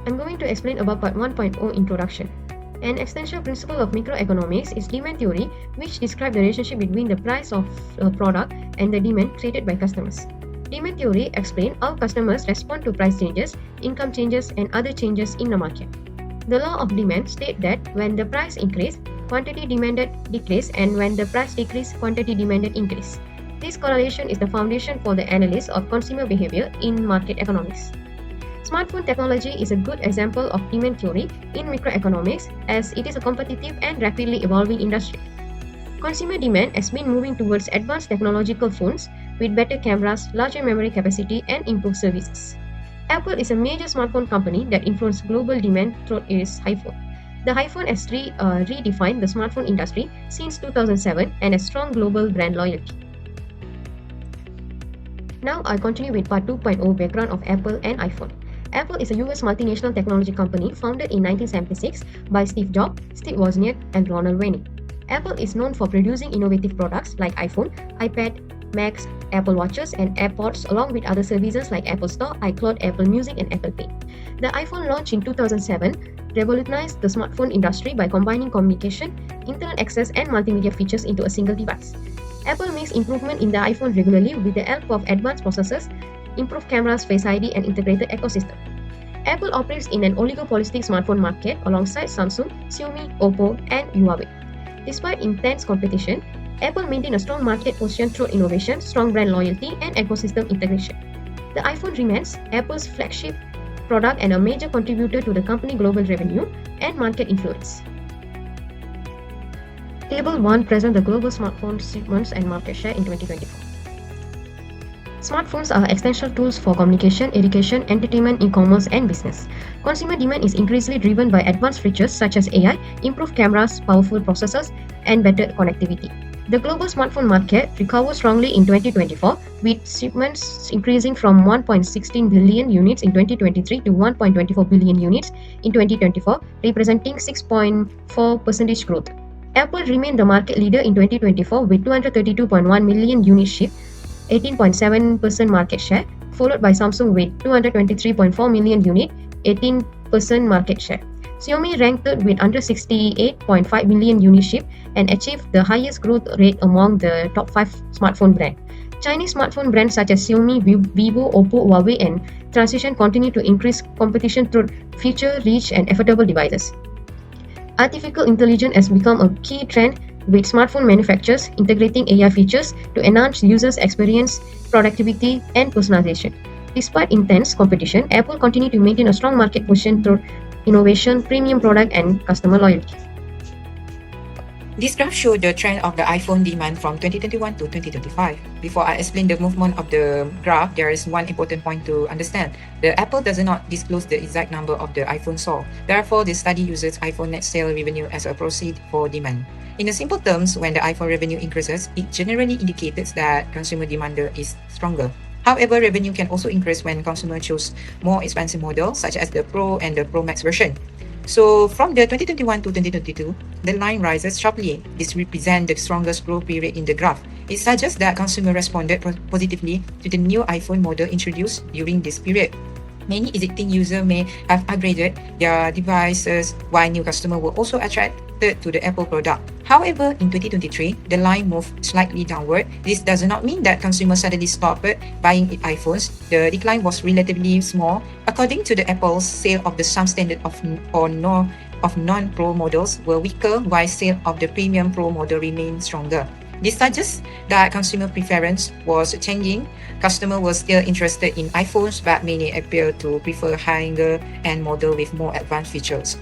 I'm going to explain about Part 1.0 Introduction. An essential principle of microeconomics is demand theory, which describes the relationship between the price of a product and the demand created by customers. Demand theory explains how customers respond to price changes, income changes, and other changes in the market. The law of demand states that when the price increase, quantity demanded decrease, and when the price decrease, quantity demanded increase. This correlation is the foundation for the analysis of consumer behavior in market economics. Smartphone technology is a good example of demand theory in microeconomics as it is a competitive and rapidly evolving industry. Consumer demand has been moving towards advanced technological phones with better cameras, larger memory capacity, and improved services. Apple is a major smartphone company that influenced global demand through its iPhone. The iPhone has redefined the smartphone industry since 2007 and has strong global brand loyalty. Now I continue with Part 2.0 background of Apple and iPhone. Apple is a US multinational technology company founded in 1976 by Steve Jobs, Steve Wozniak, and Ronald Wayne. Apple is known for producing innovative products like iPhone, iPad, Macs, Apple Watches, and AirPods, along with other services like Apple Store, iCloud, Apple Music, and Apple Pay. The iPhone launched in 2007 revolutionized the smartphone industry by combining communication, internet access, and multimedia features into a single device. Apple makes improvement in the iPhone regularly with the help of advanced processors, improved cameras, Face ID, and integrated ecosystem. Apple operates in an oligopolistic smartphone market alongside Samsung, Xiaomi, Oppo, and Huawei. Despite intense competition, Apple maintained a strong market position through innovation, strong brand loyalty, and ecosystem integration. The iPhone remains Apple's flagship product and a major contributor to the company's global revenue and market influence. Table 1 presents the global smartphone shipments and market share in 2024. Smartphones are essential tools for communication, education, entertainment, e-commerce, and business. Consumer demand is increasingly driven by advanced features such as AI, improved cameras, powerful processors, and better connectivity. The global smartphone market recovered strongly in 2024, with shipments increasing from 1.16 billion units in 2023 to 1.24 billion units in 2024, representing 6.4% growth. Apple remained the market leader in 2024 with 232.1 million units shipped, 18.7% market share, followed by Samsung with 223.4 million units, 18% market share. Xiaomi ranked third with 168.5 million units shipped and achieved the highest growth rate among the top 5 smartphone brands. Chinese smartphone brands such as Xiaomi, Vivo, Oppo, Huawei, and Transition continue to increase competition through feature, reach, and affordable devices. Artificial intelligence has become a key trend with smartphone manufacturers integrating AI features to enhance users' experience, productivity, and personalization. Despite intense competition, Apple continued to maintain a strong market position through innovation, premium product, and customer loyalty. This graph shows the trend of the iPhone demand from 2021 to 2025. Before I explain the movement of the graph, there is one important point to understand. The Apple does not disclose the exact number of the iPhone sold. Therefore, the study uses iPhone net sale revenue as a proxy for demand. In the simple terms, when the iPhone revenue increases, it generally indicates that consumer demand is stronger. However, revenue can also increase when consumers choose more expensive models such as the Pro and the Pro Max version. So from the 2021 to 2022, the line rises sharply. This represents the strongest growth period in the graph. It suggests that consumers responded positively to the new iPhone model introduced during this period. Many existing users may have upgraded their devices, while new customers were also attracted to the Apple product. However, in 2023, the line moved slightly downward. This does not mean that consumers suddenly stopped buying iPhones. The decline was relatively small. According to the Apple's sale of the some standard of non-Pro models were weaker, while sale of the premium Pro model remained stronger. This suggests that consumer preference was changing. Customers were still interested in iPhones, but many appear to prefer higher-end models with more advanced features.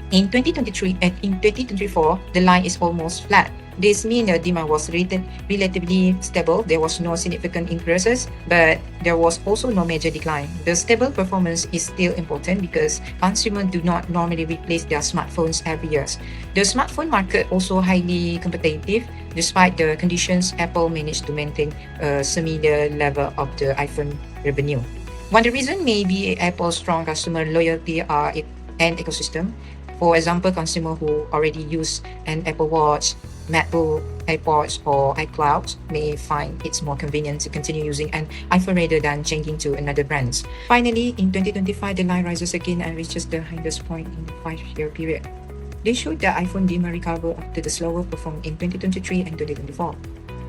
In 2023 and in 2024, the line is almost flat. This means the demand was relatively stable. There was no significant increases, but there was also no major decline. The stable performance is still important because consumers do not normally replace their smartphones every year. The smartphone market also highly competitive. Despite the conditions, Apple managed to maintain a similar level of the iPhone revenue. One reason may be Apple's strong customer loyalty and ecosystem. For example, consumer who already use an Apple Watch, MacBook, AirPods, or iCloud may find it's more convenient to continue using an iPhone rather than changing to another brand. Finally, in 2025, the line rises again and reaches the highest point in the 5-year period. They showed that iPhone demand recover after the slower performance in 2023 and 2024.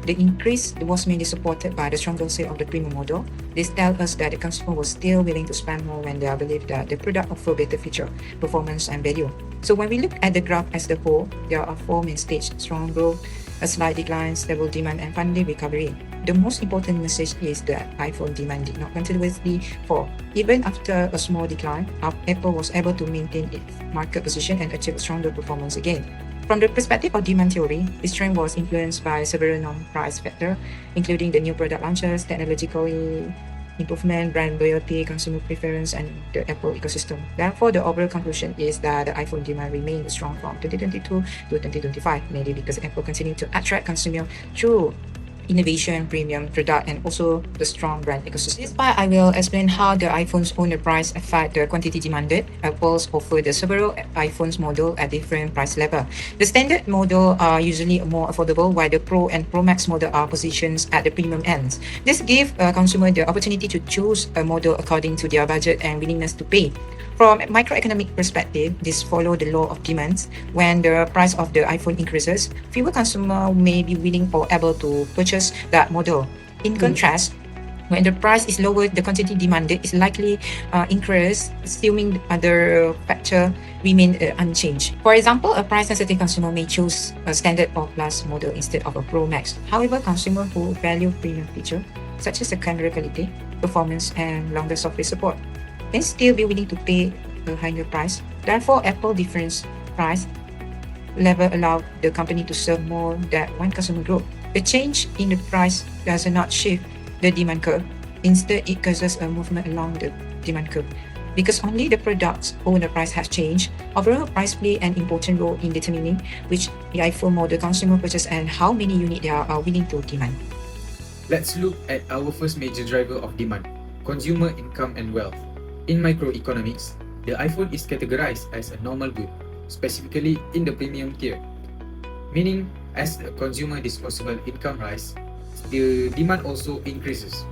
The increase was mainly supported by the stronger sale of the premium model. This tells us that the consumer was still willing to spend more when they believe that the product offers better feature, performance, and value. So when we look at the graph as the whole, there are 4 main stages: strong growth, a slight decline, stable demand, and finally recovery. The most important message is that iPhone demand did not continuously fall. Even after a small decline, Apple was able to maintain its market position and achieve stronger performance again. From the perspective of demand theory, this trend was influenced by several non-price factors, including the new product launches, technological improvement, brand loyalty, consumer preference, and the Apple ecosystem. Therefore, the overall conclusion is that the iPhone demand remained strong from 2022 to 2025, mainly because Apple continued to attract consumers through innovation, premium product, and also the strong brand ecosystem. This part, I will explain how the iPhone's owner price affect the quantity demanded. Apple's offer the several iPhones model at different price level. The standard model are usually more affordable, while the Pro and Pro Max model are positioned at the premium ends. This gives a consumer the opportunity to choose a model according to their budget and willingness to pay. From a microeconomic perspective, this follows the law of demand. When the price of the iPhone increases, fewer consumers may be willing or able to purchase that model. In contrast, when the price is lower, the quantity demanded is likely increase, assuming other factor remain unchanged. For example, a price-sensitive consumer may choose a standard or plus model instead of a Pro Max. However, consumers who value premium feature, such as the camera quality, performance, and longer software support, can still be willing to pay a higher price. Therefore, Apple difference price level allow the company to serve more than one customer group. The change in the price does not shift the demand curve. Instead, it causes a movement along the demand curve. Because only the product's owner price has changed, overall price play an important role in determining which the iPhone model consumer purchase and how many units they are willing to demand. Let's look at our first major driver of demand, consumer income and wealth. In microeconomics, the iPhone is categorized as a normal good, specifically in the premium tier, meaning as the consumer disposable income rise, the demand also increases.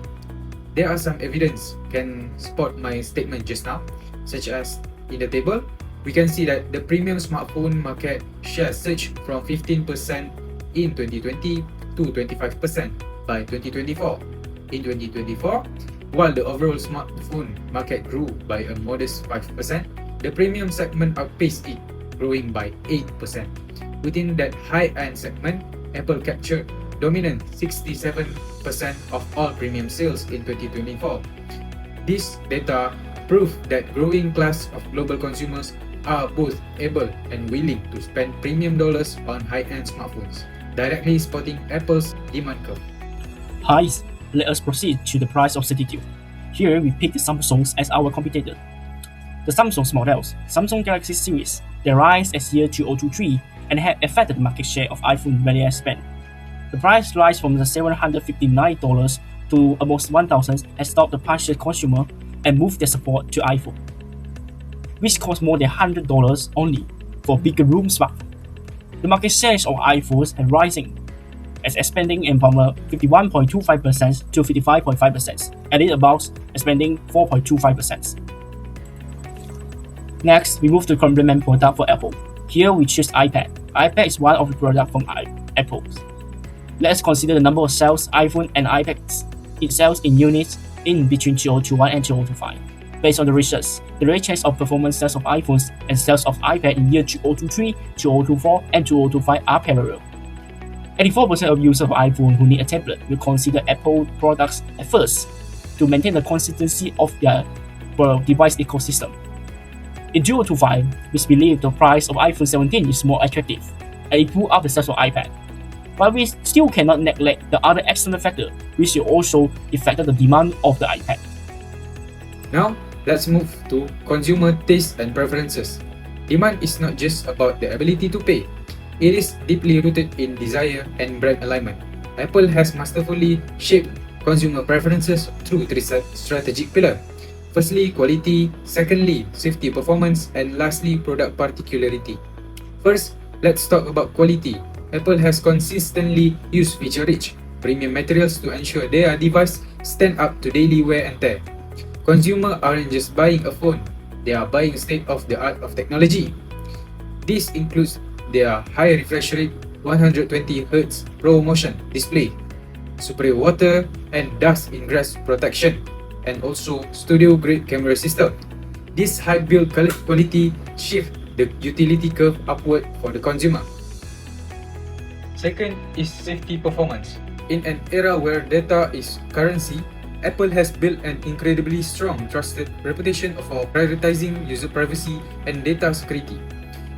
There are some evidence can support my statement just now, such as in the table, we can see that the premium smartphone market share surged from 15% in 2020 to 25% by 2024. In 2024, while the overall smartphone market grew by a modest 5%, the premium segment outpaced it, growing by 8%. Within that high-end segment, Apple captured dominant 67% of all premium sales in 2024. This data prove that growing class of global consumers are both able and willing to spend premium dollars on high-end smartphones, directly supporting Apple's demand curve. Hi, let us proceed to the price of 32. Here we pick the Samsungs as our competitor. The Samsung's models, Samsung Galaxy series, they rise as year 2023 and have affected the market share of iPhone value spent. The price rise from the $759 to almost $1,000 has stopped the partial consumer and moved their support to iPhone, which costs more than $100 only for bigger room smartphone. The market shares of iPhones are rising, as expanding from 51.25% to 55.5%, and it about expanding 4.25%. Next, we move to complement product for Apple. Here we choose iPad. iPad is one of the products from Apple. Let's consider the number of sales iPhone and iPads. It sells in units in between 2021 and 2025. Based on the research, the rate of performance sales of iPhones and sales of iPad in year 2023, 2024, and 2025 are parallel. 84% of users of iPhone who need a tablet will consider Apple products at first to maintain the consistency of their device ecosystem. In 2025, we believe the price of iPhone 17 is more attractive, and it pulled up the sales of iPad. But we still cannot neglect the other external factor, which will also affect the demand of the iPad. Now, let's move to consumer taste and preferences. Demand is not just about the ability to pay. It is deeply rooted in desire and brand alignment. Apple has masterfully shaped consumer preferences through three strategic pillars: Firstly, quality, secondly, safety performance, and lastly, product particularity. First, let's talk about quality. Apple has consistently used feature-rich, premium materials to ensure their device stand up to daily wear and tear. Consumers aren't just buying a phone, they are buying state-of-the-art of technology. This includes their high refresh rate 120Hz ProMotion display, superior water and dust ingress protection, and also studio-grade camera system. This high build quality shift the utility curve upward for the consumer. Second is safety performance. In an era where data is currency, Apple has built an incredibly strong, trusted reputation for prioritizing user privacy and data security.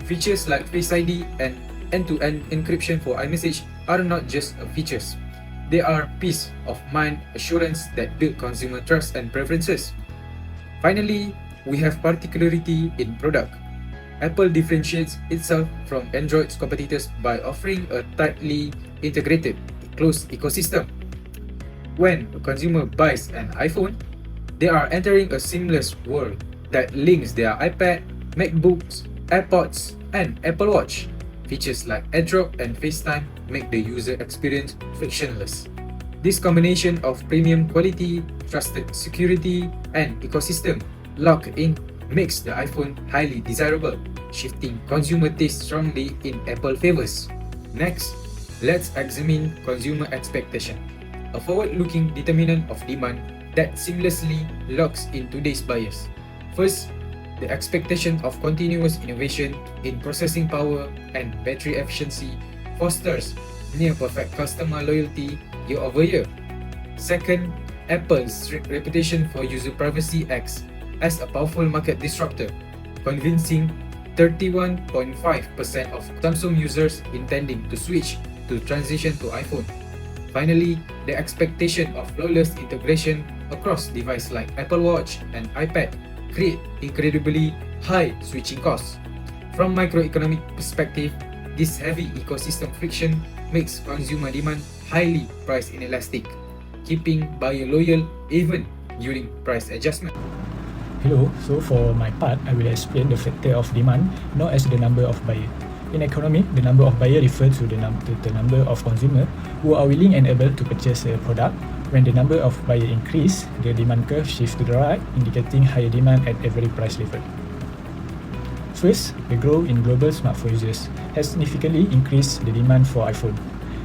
Features like Face ID and end-to-end encryption for iMessage are not just features. They are peace of mind assurance that build consumer trust and preferences. Finally, we have particularity in product. Apple differentiates itself from Android's competitors by offering a tightly integrated, closed ecosystem. When a consumer buys an iPhone, they are entering a seamless world that links their iPad, MacBooks, AirPods, and Apple Watch. Features like AirDrop and FaceTime make the user experience frictionless. This combination of premium quality, trusted security, and ecosystem lock-in makes the iPhone highly desirable, shifting consumer taste strongly in Apple favors. Next, let's examine consumer expectation, a forward-looking determinant of demand that seamlessly locks in today's buyers. First, the expectation of continuous innovation in processing power and battery efficiency fosters near-perfect customer loyalty year over year. Second, Apple's strict reputation for user privacy acts as a powerful market disruptor, convincing 31.5% of Samsung users intending to switch to transition to iPhone. Finally, the expectation of flawless integration across devices like Apple Watch and iPad create incredibly high switching costs. From microeconomic perspective, this heavy ecosystem friction makes consumer demand highly price inelastic, keeping buyer loyal even during price adjustment. Hello, so for my part, I will explain the factor of demand known as the number of buyer. In economic, the number of buyer refers to the number of consumers who are willing and able to purchase a product. When the number of buyer increase, the demand curve shifts to the right, indicating higher demand at every price level. First, the growth in global smartphone users has significantly increased the demand for iPhone.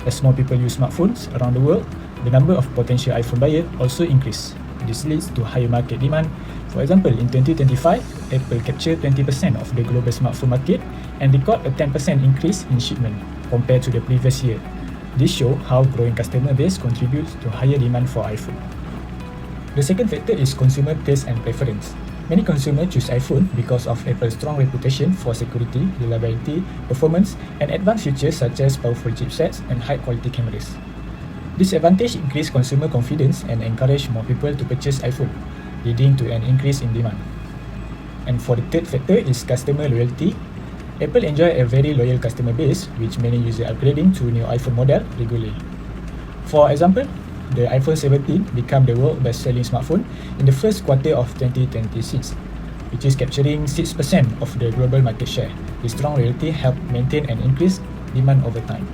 As more people use smartphones around the world, the number of potential iPhone buyers also increased. This leads to higher market demand. For example, in 2025, Apple captured 20% of the global smartphone market and record a 10% increase in shipment compared to the previous year. This shows how growing customer base contributes to higher demand for iPhone. The second factor is consumer taste and preference. Many consumers choose iPhone because of Apple's strong reputation for security, reliability, performance, and advanced features such as powerful chipsets and high-quality cameras. This advantage increases consumer confidence and encourages more people to purchase iPhone, leading to an increase in demand. And for the third factor is customer loyalty. Apple enjoys a very loyal customer base, which many users upgrading to new iPhone model regularly. For example, the iPhone 17 became the world's best-selling smartphone in the first quarter of 2026, which is capturing 6% of the global market share. This strong loyalty helped maintain and increase demand over time.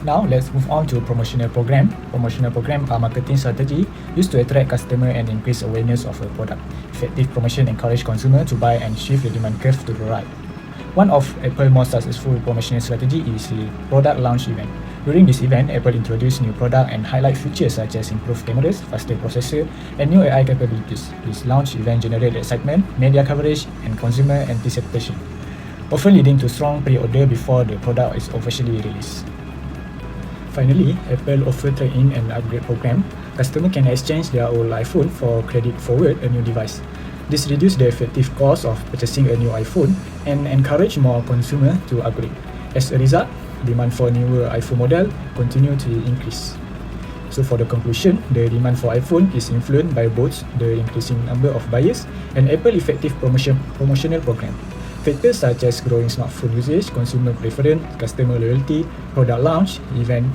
Now, let's move on to promotional program. Promotional program are marketing strategy used to attract customer and increase awareness of a product. Effective promotion encourage consumer to buy and shift the demand curve to the right. One of Apple's most successful promotional strategy is the product launch event. During this event, Apple introduced new product and highlight features such as improved cameras, faster processor, and new AI capabilities. This launch event generated excitement, media coverage, and consumer anticipation, often leading to strong pre-order before the product is officially released. Finally, Apple offers trade-in and upgrade program. Customers can exchange their old iPhone for credit forward a new device. This reduces the effective cost of purchasing a new iPhone and encourage more consumers to upgrade. As a result, demand for newer iPhone model continue to increase. So for the conclusion, the demand for iPhone is influenced by both the increasing number of buyers and Apple effective promotional program. Factors such as growing smartphone usage, consumer preference, customer loyalty, product launch, event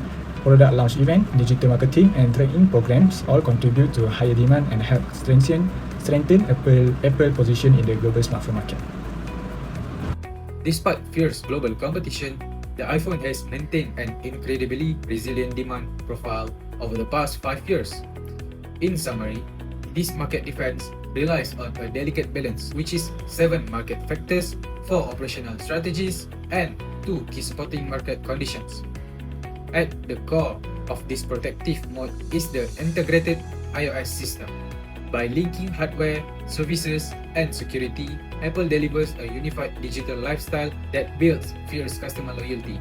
Product launch event, digital marketing, and training programs all contribute to higher demand and help strengthen Apple position in the global smartphone market. Despite fierce global competition, the iPhone has maintained an incredibly resilient demand profile over the past 5 years. In summary, this market defense relies on a delicate balance, which is 7 market factors, 4 operational strategies, and 2 key supporting market conditions. At the core of this protective mode is the integrated iOS system. By linking hardware, services, and security, Apple delivers a unified digital lifestyle that builds fierce customer loyalty.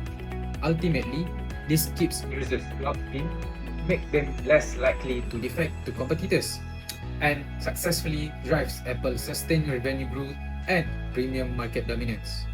Ultimately, this keeps users locked in, make them less likely to defect to competitors, and successfully drives Apple's sustained revenue growth and premium market dominance.